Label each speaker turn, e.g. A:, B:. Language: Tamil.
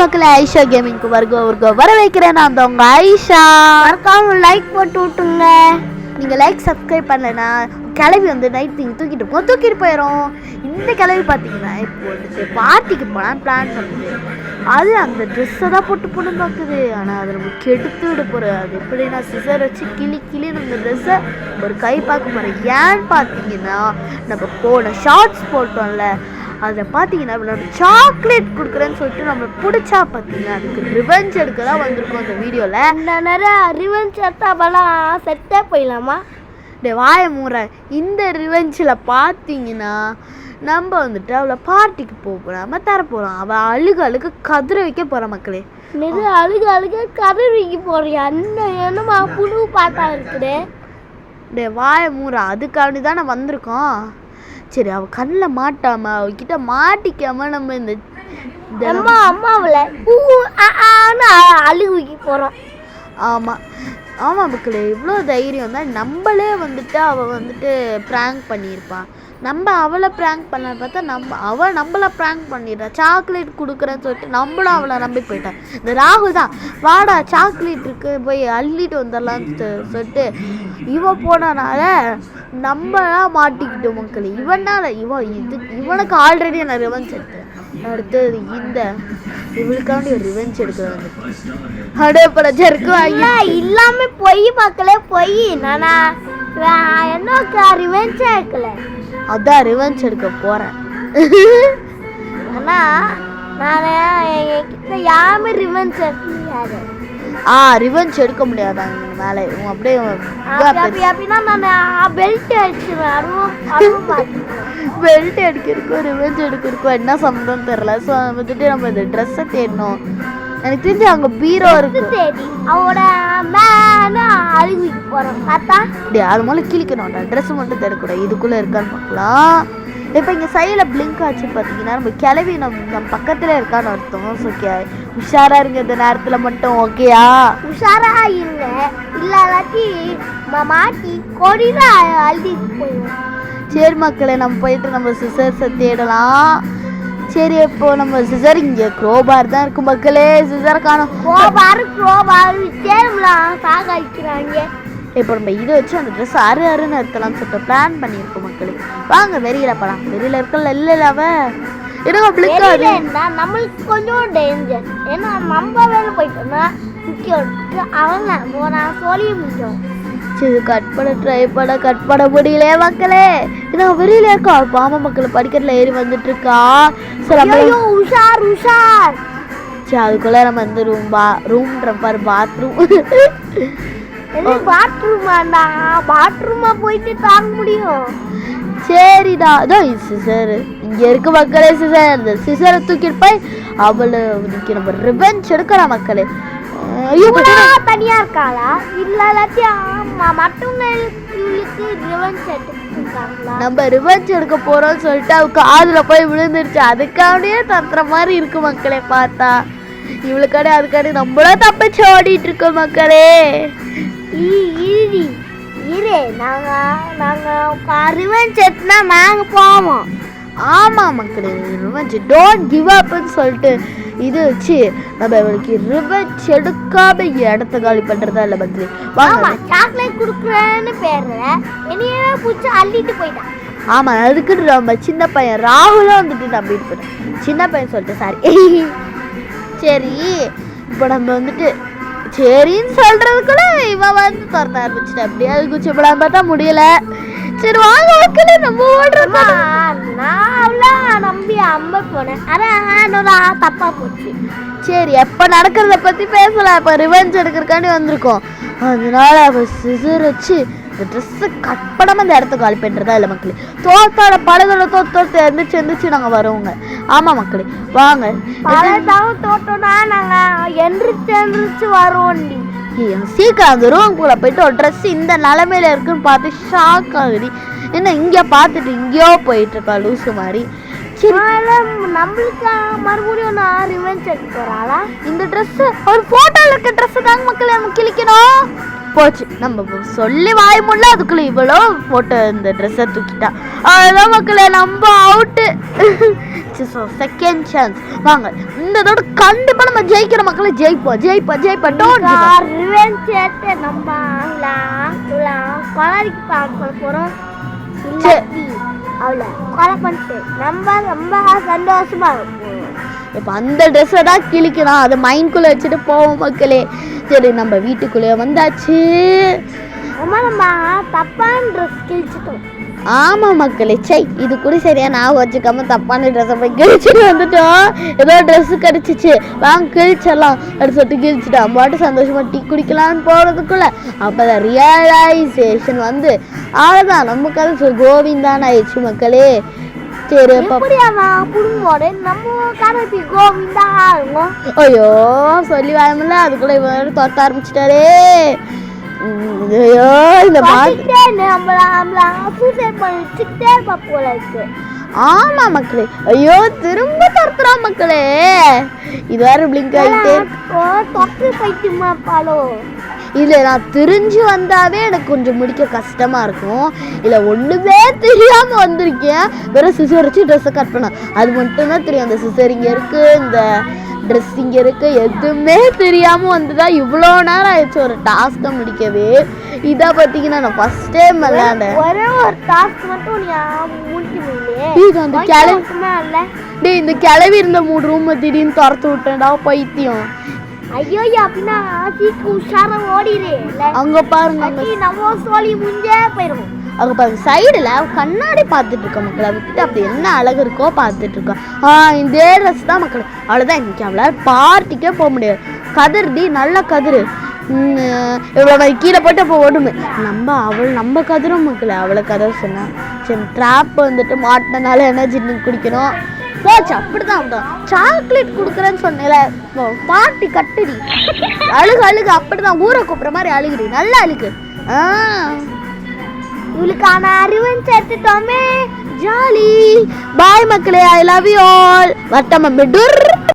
A: மக்களே, ஐஷா கேமிங்க்கு வர வைக்கிறேன். நான் தான் உங்க ஐஷா.
B: மறக்காம லைக் போட்டு விட்டுங்க.
A: நீங்க லைக் சப்ஸ்கிரைப் பண்ணலனா கிளவி வந்து நைட் நீங்கள் தூக்கிட்டு போயிடும். இந்த கிளவி பார்த்தீங்கன்னா இப்போ வந்துட்டு பார்ட்டிக்கு போனால் பிளான் பண்ணுது. அது அந்த ட்ரெஸ்ஸை தான் போட்டு பார்க்குது. ஆனால் அதை நம்ம கெடுத்து விட போகிற. அது எப்படின்னா சிசர் வச்சு கிளின்னு அந்த ட்ரெஸ்ஸை ஒரு கை பார்க்க போகிறேன். ஏன்னு பார்த்தீங்கன்னா நம்ம போன ஷார்ட்ஸ் போட்டோம்ல, அதை பார்த்தீங்கன்னா நம்ம சாக்லேட் கொடுக்குறேன்னு சொல்லிட்டு நம்ம பிடிச்சா பார்த்தீங்கன்னா அதுக்கு ரிவெஞ்ச் எடுக்க தான் வந்திருக்கோம் இந்த வீடியோவில்.
B: நிறைய ரிவெஞ்ச் எடுத்தால் செட்டே போயிடலாமா?
A: வாய மூற. இந்த ரிவெஞ்சில் பார்த்தீங்கன்னா நம்ம வந்துட்டு அவளை பார்ட்டிக்கு போகாமல் தரப்போகிறோம். அவள் அழுக கதிர வைக்க போகிற மக்களே.
B: நிறைய அழுக கதிர வைக்க போறியா? என்னமா புழு பாட்டா இருக்குது.
A: வாய மூற. அதுக்காண்டி தான் நான் வந்திருக்கோம். சரி, அவள் கண்ணில் மாட்டாமல் அவகிட்ட மாட்டிக்காமல் நம்ம இந்த
B: அம்மாவில் அழுகு வைக்க போகிறோம்.
A: ஆமாம் மக்களே, இவ்வளோ தைரியம் தான். நம்மளே வந்துட்டு அவள் வந்துட்டு ப்ராங்க் பண்ணியிருப்பான். நம்ம அவளை ப்ராங்க் பண்ண பார்த்தா அவள் நம்மளை ப்ராங்க் பண்ணிடுறா. சாக்லேட் கொடுக்குறேன்னு சொல்லிட்டு நம்மளும் அவளை நம்பி போயிட்டான். இந்த ராகுல் தான் வாடா சாக்லேட் இருக்கு போய் அள்ளிட்டு வந்துடலான்னு சொல்லிட்டு இவன் போனனால நம்மளாம் மாட்டிக்கிட்டோம் மக்களே. இவனுக்கு ஆல்ரெடி நான் ரிவெஞ்ச் எடுத்தேன். அடுத்தது இவளுக்காண்டி ஒரு ரிவெஞ்ச் எடுக்கிறது
B: இல்லாம பொய் மக்களே, பொய். நானா என்ன ரிவெஞ்ச் எடுக்கல,
A: அதான் ரிவெஞ்ச் எடுக்க போறேன்.
B: ஆனா நான் என்கிட்ட யாருமே ரிவெஞ்ச் எடுக்க
A: ரிவெஞ்ச் எடுக்க முடியாதாங்க மேலே அப்படியே
B: அப்படின்னா நான் பெல்ட் அடிச்சுவேன்.
A: பெல்ட் அடிக்கிறதுக்கும் ரிவெஞ்ச் எடுக்கிறதுக்கும் என்ன சம்மந்தம் தெரியல. ஸோ வந்துட்டு நம்ம இந்த ட்ரெஸ்ஸை தேடணும். எனக்கு தெரிஞ்சு அங்கே பீரோ இருக்கு.
B: தேடி அவளோட மேலே அழுவிக்கு போகிறோம் பார்த்தா
A: அது மூலம் கிழிக்கணும்டா. ட்ரெஸ் மட்டும் தேடக்கூடாது. இதுக்குள்ளே இருக்கான்னு பார்க்கலாம். இப்போ இங்கே சைடில் பிளிங்க் ஆச்சு பார்த்தீங்கன்னா நம்ம கிளவி நம்ம பக்கத்தில் இருக்கான்னு அர்த்தம். ஸோ உஷாராக இருங்க இந்த நேரத்தில் மட்டும். ஓகேயா?
B: உஷாராக இருங்க, இல்லாட்டி மாட்டி கொடியில் அழுதிட்டு போயிடும்.
A: சரி மக்களே, நம்ம போயிட்டு நம்ம சிசர்ஸை தேடலாம். சரி, இப்போ நம்ம சிசர் இங்கே க்ரோபார் தான் இருக்கு மக்களே. சிசர் காணும்.
B: க்ரோபார் தேடலாம் சாக அடிக்கிறாங்க.
A: இப்போ நம்ம இதை வச்சு அந்த ட்ரெஸ் அருன்னு எடுத்தலாம்னு சொல்லிட்டு பிளான் பண்ணியிருக்கோம் மக்களே. வாங்க வெளியில போகலாம். வெளியில இருக்கல இல்லை அவ
B: நம்மளுக்கு கொஞ்சம் டேஞ்சர். ஏன்னா நம்ம வேலை போயிட்டோம்னா அவங்க சொல்லி முடிஞ்சோம்.
A: சரி, கட் பண்ண முடியல மக்களே. ஏன்னா வெளியில இருக்கா பாம மக்கள் படிக்கட்டில் ஏறி வந்துட்டு இருக்கா.
B: உஷார்.
A: சரி, அதுக்குள்ள நம்ம இந்த ரூம்ன்ற பாரு பாத்ரூம்.
B: பாத்ரூமா போயிட்டு தாங்க முடியும்.
A: சரிடா, அதான் சிசர் இங்க இருக்கு மக்களே. சிசர் இந்த சிசரை தூக்கிட்டு போய் அவளை நம்ம ரிவெஞ்ச் எடுக்கலாம் மக்களே.
B: தனியா இருக்காளா இல்லாட்டி
A: நம்ம ரிவெஞ்ச் எடுக்க போறோம்னு சொல்லிட்டு அவ காதுல போய் விழுந்துருச்சு. அதுக்காண்டியே தத்துற மாதிரி இருக்கு மக்களே. பார்த்தா இவளுக்காடி அதுக்காடி நம்மளும் தப்பிச்சு ஓடிட்டு இருக்கோம் மக்களே.
B: நாங்க போவோம்.
A: ஆமா மக்களே, ரிவெஞ்ச் டோன்ட் கிவ் அப்னு சொல்லிட்டு இது வச்சு நம்ம இவளுக்கு ரிவெஞ்ச் எடுக்காம இடத்த காலி பண்றதா இல்லை மக்களே.
B: வாங்க, சாக்லேட் குடுக்குறேன்னு பேர்ல என்னையே பூச்சி அள்ளிட்டு போயிட்டான்.
A: ஆமா, அதுக்கு நம்ம சின்ன பையன் ராகுலும் வந்துட்டு நம்பிட்டு போயிட்டேன். சின்ன பையன் சொல்லிட்டு சாரி. சரி, இப்போ நம்ம வந்துட்டு சரின்னு சொல்றதுக்குள்ள இவன் வந்து திறந்த ஆரம்பிச்சுட்டேன். அப்படியே அது குச்சிப்படாம பார்த்தா முடியல. சரி வாங்க மக்களே, நம்ம ஓடுறோமா.
B: நான் நம்பி அம்ப போனேன். அதான் தப்பா போச்சு.
A: சரி, எப்போ நடக்கிறத பற்றி பேசலாம். இப்போ ரிவெஞ்ச் எடுக்கிறக்காண்டி வந்திருக்கோம். அதனால அவள் சிசர் வச்சு இந்த ட்ரெஸ்ஸை கட் பண்ணாமல் இந்த இடத்த காலி பண்ணுறதா இல்லை மக்களே. தோத்தாட பழதோட தோத்து எந்திரிச்சு நாங்கள் வருவோங்க. ஆமாம் மக்களே, வாங்க.
B: தோட்டோம்னா நாங்கள் எந்திரிச்சு வருவோம்.
A: சீக்கிரம் அந்த ரூம்குள்ளே போயிட்டு ஒரு ட்ரெஸ் இந்த நிலமையில இருக்குன்னு பார்த்து ஷாக் ஆகுது. என்ன இங்கே பார்த்துட்டு இங்கேயோ போயிட்டு இருக்கா லூசு மாதிரி.
B: நம்மளுக்கு மறுபடியும் நான் ரிவெஞ்ச் எடுக்க போறாளா?
A: இந்த ட்ரெஸ் ஒரு போட்டோல இருக்க ட்ரெஸ் தாங்க மக்களே நம்ம கிழிக்கணும். போச்சு. நம்ம சொல்லி வாய் முடியல, அதுக்குள்ள இவ்வளோ போட்டு இந்த ட்ரெஸ்ஸை தூக்கிட்டா. அவ்வளோதான் மக்களே, நம்ம அவுட்டு. செகண்ட் சான்ஸ் வாங்க, இந்த தடவை கண்டிப்பா நம்ம ஜெயிக்கிற மக்களை ஜெயிப்போம் ஜெயிப்போம் ஜெயிப்போம்.
B: ரிவெஞ்ச் எடுத்து நம்ம கொலைக்கு பார்க்க போறோம். அவளை கொலை பண்ணிட்டு நம்ம ரொம்ப சந்தோஷமா இருக்கும்.
A: இப்போ அந்த ட்ரெஸ்ஸை தான் கிழிக்கலாம், அதை மைண்ட்குள்ளே வச்சுட்டு போவோம் மக்களே. சரி, நம்ம வீட்டுக்குள்ளே வந்தாச்சு.
B: நம்ம தப்பான ட்ரெஸ் கிழிச்சிட்டோம்.
A: ஆமாம் மக்களே, சை இது கூட சரியா நான் வச்சுக்காம தப்பான ட்ரெஸ்ஸை போய் கிழிச்சிட்டு வந்துட்டோம். ஏதோ ட்ரெஸ்ஸு கிடச்சிச்சு, வாங்க கிழிச்சிடலாம் அப்படி சொல்லிட்டு கிழிச்சிட்டோம். பாட்டு சந்தோஷமா டீ குடிக்கலான்னு போகிறதுக்குள்ள அப்போ தான் ரியலைசேஷன் வந்து அவ்வளோதான், நமக்கு அது கோவிந்தான்னு ஆயிடுச்சு மக்களே. சரி, ஐயோ சொல்லி வாயமில்ல, அதுக்குள்ள இவன் தொத்த ஆரம்பிச்சிட்டாரே. ஐயோ இந்த ஆமா மக்களே, ஐயோ திரும்ப துரத்துறா மக்களே. இது வேற பிளிங்க் ஆயிட்டு இல்லை, நான் திரிஞ்சு வந்தாவே எனக்கு கொஞ்சம் முடிக்க கஷ்டமா இருக்கும். இல்லை ஒண்ணுமே தெரியாம வந்திருக்கேன், வெறும் சிசர் வச்சு ட்ரெஸ்ஸை கட் பண்ண, அது மட்டும்தான் தெரியும். அந்த சிசர் இங்க இருக்கு, இந்த ட்ரெஸ் இங்க இருக்கு, எதுவுமே தெரியாம வந்துதான் இவ்வளோ நேரம் ஆயிடுச்சு ஒரு டாஸ்க்கை முடிக்கவே. இதை பார்த்தீங்கன்னா நான் ஃபர்ஸ்ட் டைம் விளையாண்டேன்.
B: ஒரே ஒரு டாஸ்க் மட்டும் முடிக்கவே.
A: இந்த கிளவி இருந்த 3 ரூம் திடீர்னு துரத்து விட்டேன்டா பைத்தியம்.
B: ஐயோ அப்படின்னா உஷாரா ஓடிடு.
A: அங்க பாருங்க,
B: நம்ம சோழி முஞ்சே போயிடும்.
A: அங்கே பாருங்க சைடில் கண்ணாடி பார்த்துட்டு இருக்கோம் மக்கள், அவர்கிட்ட அப்படி என்ன அழகு இருக்கோ பார்த்துட்டு இருக்கோம். இதே ட்ரெஸ் தான் மக்கள், அவ்வளோதான். இன்னைக்கு அவளை பார்ட்டிக்கே போக முடியாது. கதிர்டி நல்ல கதிர், இவ்வளோ மாதிரி கீழே போட்டு அப்போ ஓடுமே. நம்ம கதிரும் மக்கள், அவளை கதர் சொன்னேன். சரி, ட்ராப் வந்துட்டு மாட்டினால எனர்ஜி குடிக்கணும் போச்சு. அப்படிதான் சாக்லேட் கொடுக்குறேன்னு சொன்னேல, பார்ட்டி கட்டுடி, அழுகு அப்படிதான், ஊரை கூப்பிட்ற மாதிரி அழுகுடி, நல்லா அழுகு.
B: இவளுக்கான அறிவன் சேர்த்துட்டோமே,
A: ஜாலி. பாய் மக்களே, ஐ லவ் யூ ஆல். வட்டம